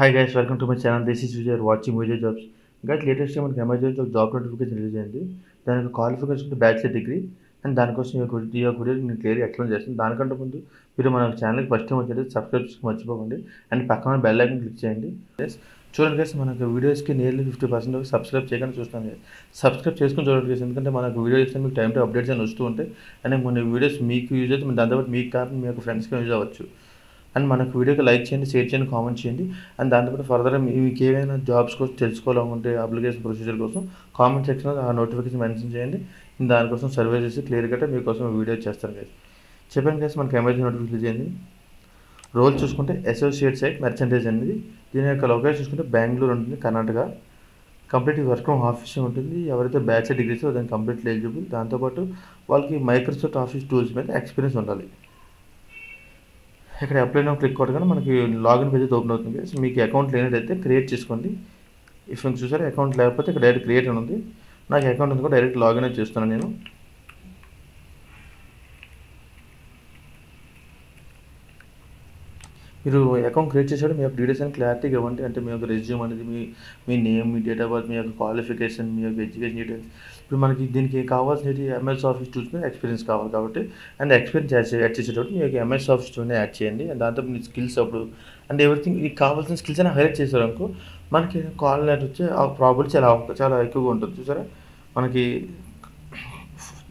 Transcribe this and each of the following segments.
Hi guys, welcome to my channel. This is Vijay watching Vijay Jobs. Guys, latest మనకి అమెజాన్లో job notification release అయింది. దానికి qualification bachelor degree and దానికోసం ఈ యొక్క వీడియో నేను క్లియర్గా ఎక్స్ప్లెయిన్ చేస్తాను. దానికంటే ముందు మీరు మన ఛానల్కి ఫస్ట్ టైం వచ్చేది సబ్స్క్రైబ్ చేసుకో మర్చిపోకండి అండ్ పక్కన బెల్ ఐకాన్ క్లిక్ చేయండి. Yes, చూడండి గైస్, మనకు వీడియోస్కి నియర్లీ 50% సబ్స్క్రైబ్ చేయకుండా చూస్తాను. సబ్స్క్రైబ్ చేసుకుని చూడండి గైస్, ఎందుకంటే మనకు వీడియో చేస్తే మీకు టైం టు అప్డేట్స్ అని వస్తూ ఉంటాయి అండ్ మన వీడియోస్ మీకు యూజ్ అయితే దాంతోపాటు మీకు కాకుండా మీ యొక్క ఫ్రెండ్స్కి యూజ్ అవ్వచ్చు. అండ్ మనకు వీడియోకి లైక్ చేయండి, షేర్ చేయండి, కామెంట్ చేయండి. అండ్ దాంతోపాటు ఫర్దర్గా మీకు ఏమైనా జాబ్స్ కోసం తెలుసుకోవాలనుకుంటే అప్లికేషన్ ప్రొసీజర్ కోసం కామెంట్ సెక్షన్లో ఆ నోటిఫికేషన్ మెన్షన్ చేయండి. దానికోసం సర్వే చేసి క్లియర్గా మీకోసం వీడియో చేస్తాను గైస్. చెప్పాను గైస్, మనకి అమెజాన్ నోటిఫికేషన్ చేయండి. రోల్ చూసుకుంటే అసోసియేట్ సైట్ మెర్చండైజ్ అనేది. దీని యొక్క లొకేషన్ చూసుకుంటే బెంగళూరు ఉంటుంది, Karnataka. Complete work from office ఉంటుంది. ఎవరైతే బ్యాచిలర్ డిగ్రీస్ దాన్ని కంప్లీట్లీ ఎలిజిబుల్. దాంతోపాటు వాళ్ళకి మైక్రోసాఫ్ట్ ఆఫీస్ టూల్స్ మీద ఎక్స్పీరియన్స్ ఉండాలి. ఇక్కడ అప్లై నౌ క్లిక్ కొట్టగానే మనకి లాగిన్ పేజ్ అయితే ఓపెన్ అవుతుంది. సో మీకు అకౌంట్ లేనట్టయితే క్రియేట్ చేసుకోండి. ఇఫ్ మీకు చూసారా అకౌంట్ లేకపోతే ఇక్కడ డైరెక్ట్ క్రియేట్ అని ఉంది. నాకు అకౌంట్ ఉంది కూడా డైరెక్ట్ లాగిన్ అయితే చేస్తున్నాను నేను. మీరు అకౌంట్ క్రియేట్ చేసాడు మీ యొక్క డీటెయిల్స్ అని క్లారిటీగా ఇవ్వండి. అంటే మీ యొక్క రెజ్యూమ్ అనేది మీ నేమ్, మీ డేట్ ఆఫ్ బర్త్, మీ యొక్క క్వాలిఫికేషన్, మీ యొక్క ఎడ్యుకేషన్ డీటెయిల్స్. ఇప్పుడు మనకి దీనికి కావాల్సినది ఎంఎస్ ఆఫీస్ టూల్స్ మీద ఎక్స్పీరియన్స్ కావాలి కాబట్టి అండ్ ఎక్స్పీరియన్స్ యాడ్ చేసేటప్పుడు మీ యొక్క ఎంఎస్ ఆఫీస్ టూల్ని యాడ్ చేయండి. అండ్ దాంతో మీ స్కిల్స్ అప్పుడు అండ్ ఎవ్రీథింగ్ మీకు కావాల్సిన స్కిల్స్ అని హైలైట్ చేశారు అనుకో మనకి కాల్ లెటర్ వచ్చే ఆ ప్రాబిలిటీ చాలా ఎక్కువగా ఉంటుంది. చూసారా మనకి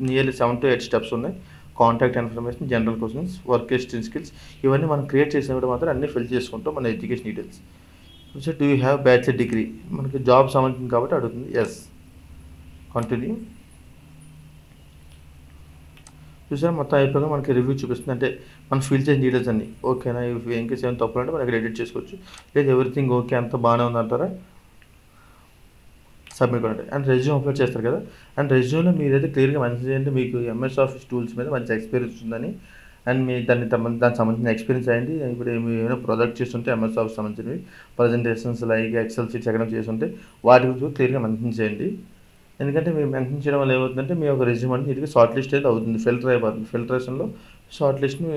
నియర్లీ 7 to 8 స్టెప్స్ ఉన్నాయి. Contact information, general questions, work history, skills ఇవన్నీ మనం క్రియేట్ చేసినప్పుడు మాత్రం అన్నీ ఫిల్ చేసుకుంటాం. మన education details so do you have bachelor degree మనకి జాబ్ సంబంధించింది కాబట్టి అడుగుతుంది. Yes, continue. చూసారా మొత్తం అయిపోయాక మనకి రివ్యూ చూపిస్తుంది. అంటే మనం ఫిల్ చేసిన డీటెయిల్స్ అన్నీ ఓకేనా, ఏం కేసు ఏమైనా తప్పులు అంటే మనకి ఎడిట్ చేసుకోవచ్చు. లేదు ఎవ్రీథింగ్ ఓకే అంత బాగానే ఉందంటారా సబ్మిట్ కొనండి. అండ్ రెజ్యూమ్ అప్లోడ్ చేస్తారు కదా, అండ్ రెజ్యూమ్లో మీరైతే క్లియర్గా మెన్షన్ చేయండి మీకు ఎంఎస్ ఆఫీస్ టూల్స్ మీద మంచి ఎక్స్పీరియన్స్ ఉందని. అండ్ మీ దానికి సంబంధించిన ఎక్స్పీరియన్స్ అయ్యింది. ఇప్పుడు ఏమైనా ప్రొజెక్ట్ చేస్తుంటే ఎంఎస్ ఆఫీస్ సంబంధించినవి ప్రజెంటేషన్స్ లైక్ ఎక్సెల్ షీట్స్ ఎక్కడ చేస్తుంటే వాటి గురించి క్లియర్గా మెన్షన్ చేయండి. ఎందుకంటే మీరు మెన్షన్ చేయడం వల్ల ఏమవుతుందంటే మీ యొక్క రెజ్యూమ్ అనేది ఇది షార్ట్ లిస్ట్ అయితే అవుతుంది, ఫిల్టర్ అయిపోతుంది. ఫిల్టరేషన్లో షార్ట్ లిస్ట్ని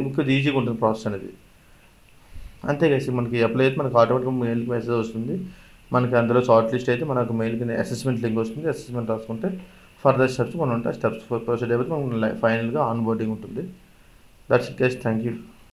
ఇంకా ఈజీగా ఉంటుంది ప్రాసెస్ అనేది. అంతే కదా, మనకి అప్లై అయితే మనకి ఆటోమేటిక్గా మెయిల్కి మెసేజ్ వస్తుంది. మనకి అందులో షార్ట్ లిస్ట్ అయితే మనకు మెయిల్కి అసెస్మెంట్ లింక్ వస్తుంది. అసెస్మెంట్ రాసుకుంటే ఫర్దర్ స్టెప్స్ మనం ఉంటాయి. స్టెప్స్ ప్రొసీడ్ అయిపోతే మనకు ఫైనల్గా ఆన్ బోర్డింగ్ ఉంటుంది. That's it guys, thank you.